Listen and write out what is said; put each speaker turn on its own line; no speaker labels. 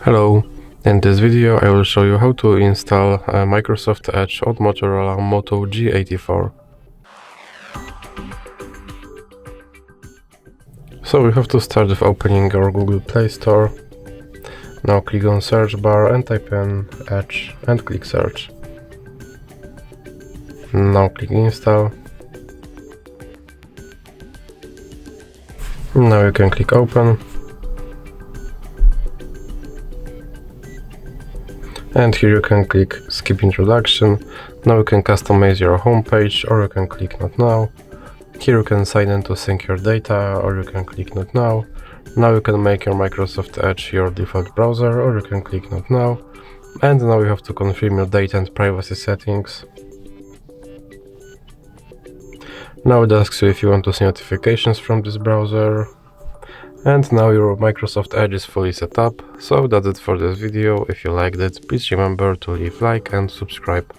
Hello, in this video I will show you how to install Microsoft Edge on Motorola Moto G84. So we have to start with opening our Google Play Store. Now click on search bar and type in Edge and click search. Now click install. Now you can click open. And here you can click skip introduction. Now you can customize your home page, or you can click not now. Here you can sign in to sync your data, or you can click not now. Now you can make your Microsoft Edge your default browser, or you can click not now. And now you have to confirm your data and privacy settings. Now it asks you if you want to see notifications from this browser. And now your Microsoft Edge is fully set up. So that's it for this video. If you liked it, please remember to leave a like and subscribe.